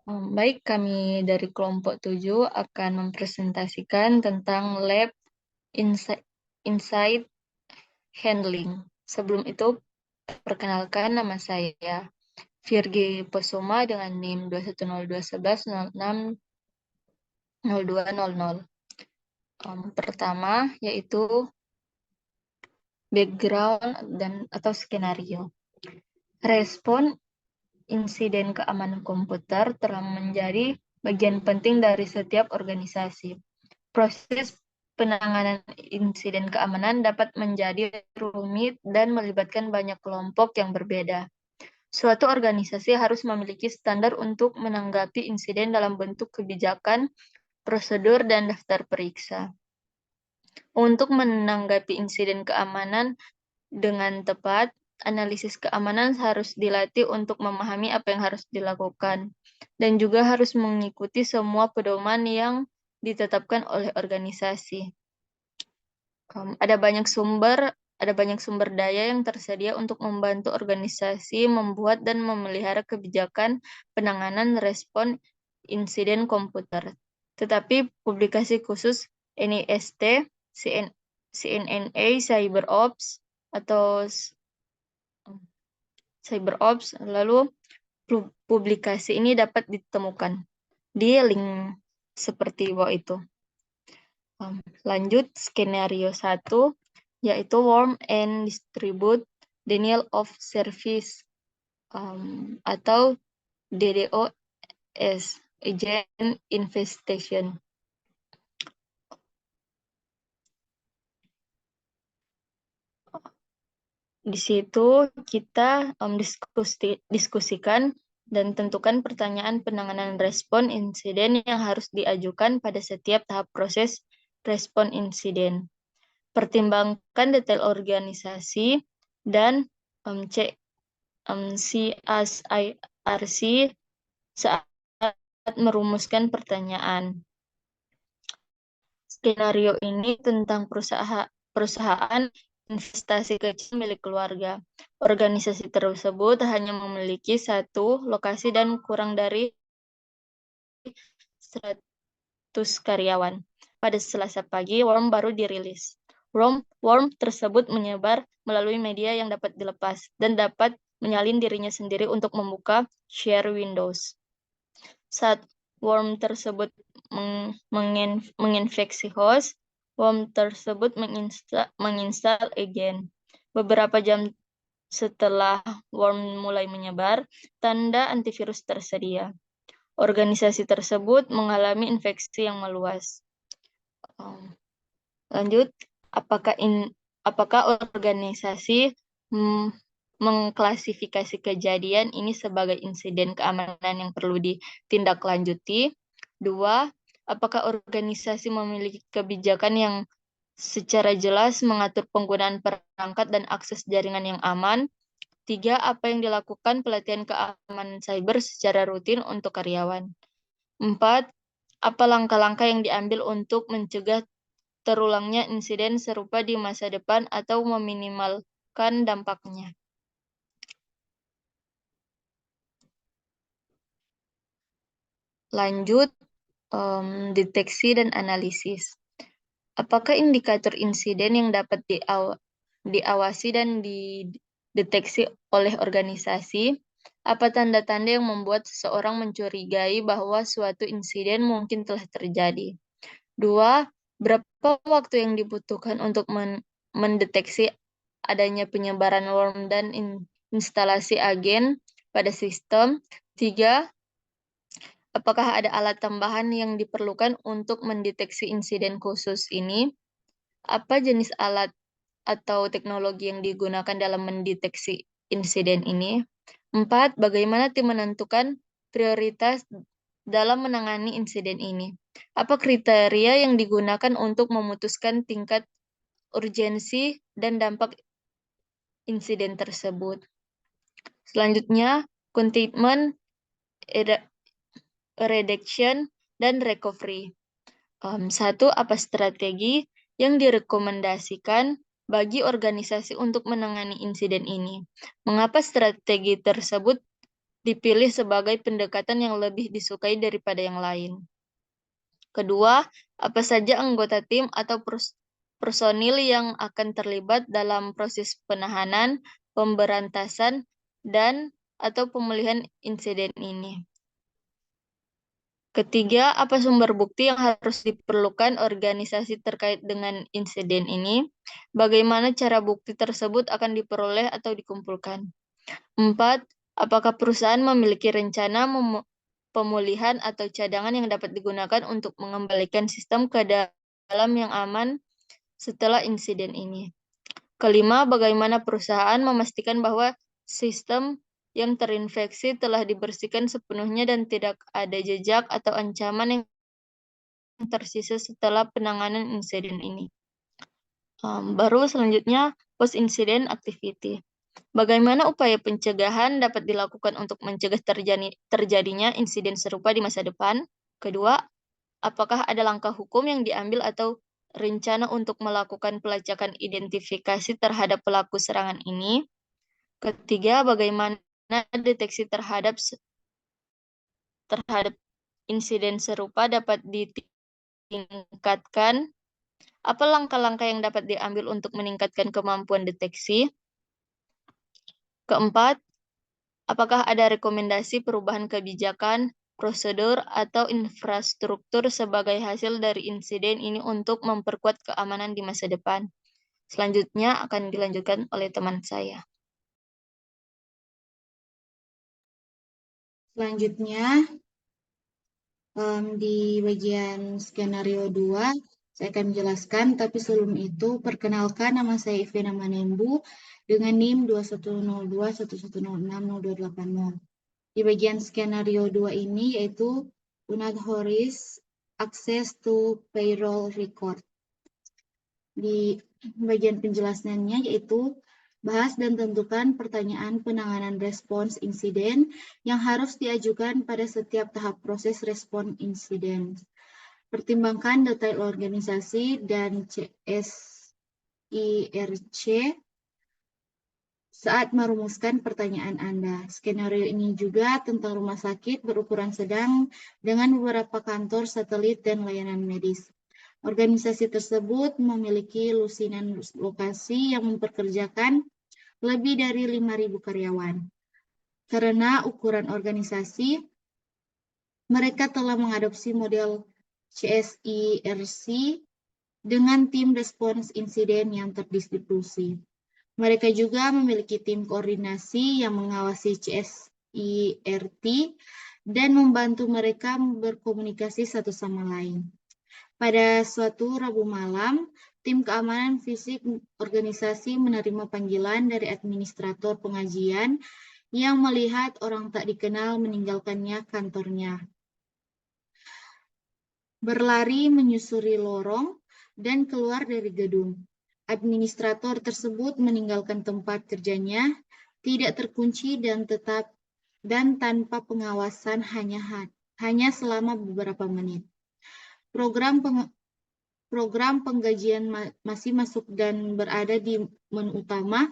Baik, kami dari kelompok 7 akan mempresentasikan tentang lab insight handling. Sebelum itu, perkenalkan nama saya Virgi Posoma dengan NIM 21021160200. Pertama yaitu background atau skenario. Respon insiden keamanan komputer telah menjadi bagian penting dari setiap organisasi. Proses penanganan insiden keamanan dapat menjadi rumit dan melibatkan banyak kelompok yang berbeda. Suatu organisasi harus memiliki standar untuk menanggapi insiden dalam bentuk kebijakan, prosedur, dan daftar periksa. Untuk menanggapi insiden keamanan dengan tepat, analisis keamanan harus dilatih untuk memahami apa yang harus dilakukan, dan juga harus mengikuti semua pedoman yang ditetapkan oleh organisasi. Ada banyak sumber daya yang tersedia untuk membantu organisasi membuat dan memelihara kebijakan penanganan respon insiden komputer. Tetapi publikasi khusus NIST, CNNA, CyberOps, lalu publikasi ini dapat ditemukan di link seperti bawah itu. Lanjut, skenario 1, yaitu Warm and Distribute Denial of Service atau DDoS, Agent Infestation. Di situ kita diskusikan dan tentukan pertanyaan penanganan respon insiden yang harus diajukan pada setiap tahap proses respon insiden. Pertimbangkan detail organisasi dan CSIRC saat merumuskan pertanyaan. Skenario ini tentang perusahaan investasi kecil milik keluarga. Organisasi tersebut hanya memiliki satu lokasi dan kurang dari 100 karyawan. Pada Selasa pagi, worm baru dirilis. Worm tersebut menyebar melalui media yang dapat dilepas dan dapat menyalin dirinya sendiri untuk membuka share Windows. Saat worm tersebut menginfeksi host, worm tersebut menginstal agent. Beberapa jam setelah worm mulai menyebar, tanda antivirus tersedia. Organisasi tersebut mengalami infeksi yang meluas. Lanjut, apakah organisasi mengklasifikasi kejadian ini sebagai insiden keamanan yang perlu ditindaklanjuti? 2, apakah organisasi memiliki kebijakan yang secara jelas mengatur penggunaan perangkat dan akses jaringan yang aman? 3, apa yang dilakukan pelatihan keamanan cyber secara rutin untuk karyawan? 4, apa langkah-langkah yang diambil untuk mencegah terulangnya insiden serupa di masa depan atau meminimalkan dampaknya? Lanjut, deteksi dan analisis. Apakah indikator insiden yang dapat diawasi dan dideteksi oleh organisasi? Apa tanda-tanda yang membuat seseorang mencurigai bahwa suatu insiden mungkin telah terjadi? 2, berapa waktu yang dibutuhkan untuk mendeteksi adanya penyebaran worm dan instalasi agen pada sistem? 3, apakah ada alat tambahan yang diperlukan untuk mendeteksi insiden khusus ini? Apa jenis alat atau teknologi yang digunakan dalam mendeteksi insiden ini? 4, bagaimana tim menentukan prioritas dalam menangani insiden ini? Apa kriteria yang digunakan untuk memutuskan tingkat urgensi dan dampak insiden tersebut? Selanjutnya, containment, reduction, dan recovery. 1, apa strategi yang direkomendasikan bagi organisasi untuk menangani insiden ini? Mengapa strategi tersebut dipilih sebagai pendekatan yang lebih disukai daripada yang lain. Kedua, apa saja anggota tim atau personil yang akan terlibat dalam proses penahanan, pemberantasan, dan atau pemulihan insiden ini. Ketiga, apa sumber bukti yang harus diperlukan organisasi terkait dengan insiden ini? Bagaimana cara bukti tersebut akan diperoleh atau dikumpulkan? 4. Apakah perusahaan memiliki rencana pemulihan atau cadangan yang dapat digunakan untuk mengembalikan sistem ke dalam yang aman setelah insiden ini? Kelima, bagaimana perusahaan memastikan bahwa sistem yang terinfeksi telah dibersihkan sepenuhnya dan tidak ada jejak atau ancaman yang tersisa setelah penanganan insiden ini? Baru selanjutnya, post-incident activity. Bagaimana upaya pencegahan dapat dilakukan untuk mencegah terjadinya insiden serupa di masa depan? Kedua, apakah ada langkah hukum yang diambil atau rencana untuk melakukan pelacakan identifikasi terhadap pelaku serangan ini? Ketiga, bagaimana deteksi terhadap insiden serupa dapat ditingkatkan? Apa langkah-langkah yang dapat diambil untuk meningkatkan kemampuan deteksi? Keempat, apakah ada rekomendasi perubahan kebijakan, prosedur, atau infrastruktur sebagai hasil dari insiden ini untuk memperkuat keamanan di masa depan? Selanjutnya akan dilanjutkan oleh teman saya. Selanjutnya, di bagian skenario 2, saya akan menjelaskan, tapi sebelum itu, perkenalkan nama saya Ivena Manembu dengan NIM 210211060280. Di bagian skenario 2 ini yaitu Unad Horis Access to Payroll Record. Di bagian penjelasannya yaitu bahas dan tentukan pertanyaan penanganan respons insiden yang harus diajukan pada setiap tahap proses respon insiden. Pertimbangkan detail organisasi dan CSIRC saat merumuskan pertanyaan Anda. Skenario ini juga tentang rumah sakit berukuran sedang dengan beberapa kantor satelit dan layanan medis. Organisasi tersebut memiliki lusinan lokasi yang mempekerjakan lebih dari 5.000 karyawan. Karena ukuran organisasi, mereka telah mengadopsi model CSIRC dengan tim respons insiden yang terdistribusi. Mereka juga memiliki tim koordinasi yang mengawasi CSIRT dan membantu mereka berkomunikasi satu sama lain. Pada suatu Rabu malam, tim keamanan fisik organisasi menerima panggilan dari administrator pengajian yang melihat orang tak dikenal meninggalkannya kantornya. Berlari menyusuri lorong dan keluar dari gedung. Administrator tersebut meninggalkan tempat kerjanya, tidak terkunci dan tanpa pengawasan hanya selama beberapa menit. Program penggajian masih masuk dan berada di menu utama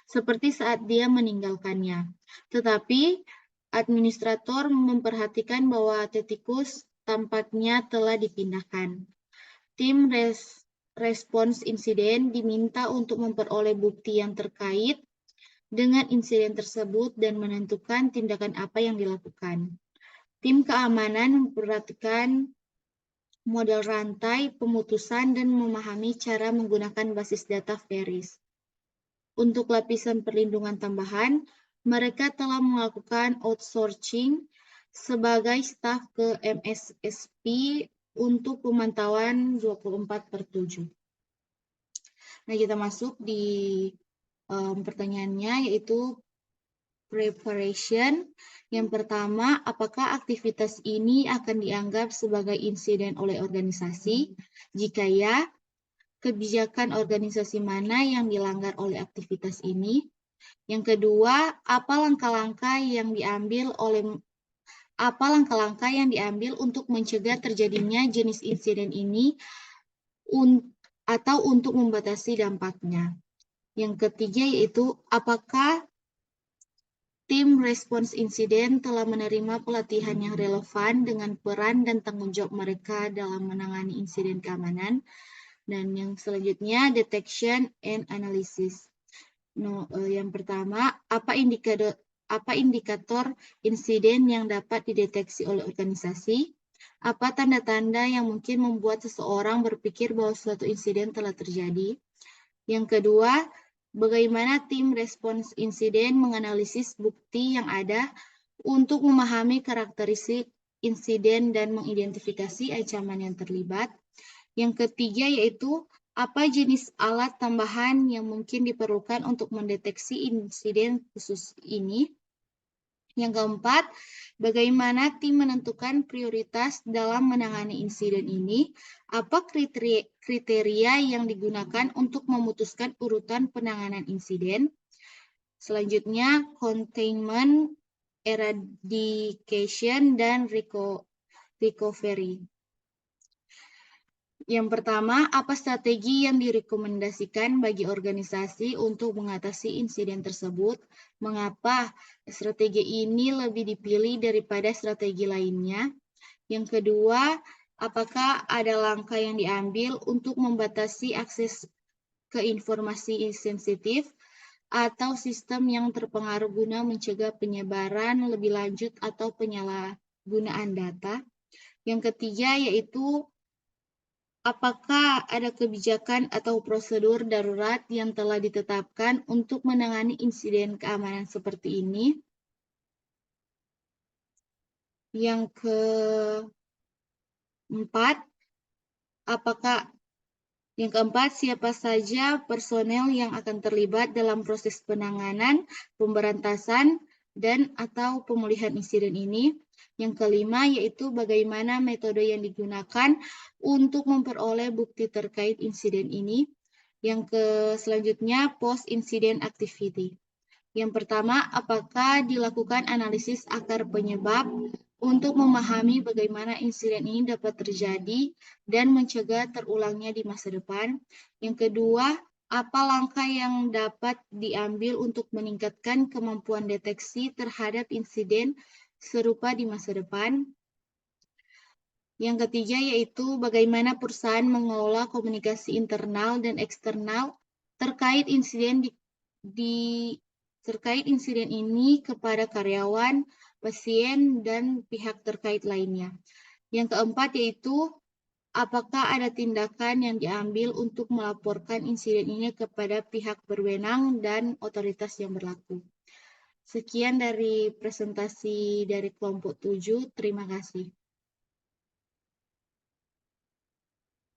seperti saat dia meninggalkannya. Tetapi administrator memperhatikan bahwa Tetikus tampaknya telah dipindahkan. Tim respons insiden diminta untuk memperoleh bukti yang terkait dengan insiden tersebut dan menentukan tindakan apa yang dilakukan. Tim keamanan memperhatikan model rantai pemutusan dan memahami cara menggunakan basis data Veris. Untuk lapisan perlindungan tambahan, mereka telah melakukan outsourcing sebagai staf ke MSSP untuk pemantauan 24/7. Nah, kita masuk di pertanyaannya, yaitu preparation. Yang pertama, apakah aktivitas ini akan dianggap sebagai insiden oleh organisasi? Jika ya, kebijakan organisasi mana yang dilanggar oleh aktivitas ini? Yang kedua, apa langkah-langkah yang diambil untuk mencegah terjadinya jenis insiden ini atau untuk membatasi dampaknya? Yang ketiga yaitu apakah Tim respons insiden telah menerima pelatihan yang relevan dengan peran dan tanggung jawab mereka dalam menangani insiden keamanan. Dan yang selanjutnya, detection and analysis. Yang pertama, apa indikator insiden yang dapat dideteksi oleh organisasi? Apa tanda-tanda yang mungkin membuat seseorang berpikir bahwa suatu insiden telah terjadi? Yang kedua, bagaimana tim respons insiden menganalisis bukti yang ada untuk memahami karakteristik insiden dan mengidentifikasi ancaman yang terlibat. Yang ketiga yaitu apa jenis alat tambahan yang mungkin diperlukan untuk mendeteksi insiden khusus ini. Yang keempat, bagaimana tim menentukan prioritas dalam menangani insiden ini? Apa kriteria yang digunakan untuk memutuskan urutan penanganan insiden? Selanjutnya, containment, eradication, dan recovery. Yang pertama, apa strategi yang direkomendasikan bagi organisasi untuk mengatasi insiden tersebut? Mengapa strategi ini lebih dipilih daripada strategi lainnya? Yang kedua, apakah ada langkah yang diambil untuk membatasi akses ke informasi sensitif atau sistem yang terpengaruh guna mencegah penyebaran lebih lanjut atau penyalahgunaan data? Yang ketiga yaitu apakah ada kebijakan atau prosedur darurat yang telah ditetapkan untuk menangani insiden keamanan seperti ini? Yang keempat, siapa saja personel yang akan terlibat dalam proses penanganan, pemberantasan, dan atau pemulihan insiden ini? Yang kelima yaitu bagaimana metode yang digunakan untuk memperoleh bukti terkait insiden ini. Yang selanjutnya post-incident activity. Yang pertama, apakah dilakukan analisis akar penyebab untuk memahami bagaimana insiden ini dapat terjadi dan mencegah terulangnya di masa depan. Yang kedua, apa langkah yang dapat diambil untuk meningkatkan kemampuan deteksi terhadap insiden serupa di masa depan. Yang ketiga yaitu bagaimana perusahaan mengelola komunikasi internal dan eksternal terkait insiden terkait insiden ini kepada karyawan, pasien, dan pihak terkait lainnya. Yang keempat yaitu apakah ada tindakan yang diambil untuk melaporkan insiden ini kepada pihak berwenang dan otoritas yang berlaku. Sekian dari presentasi dari kelompok 7. Terima kasih.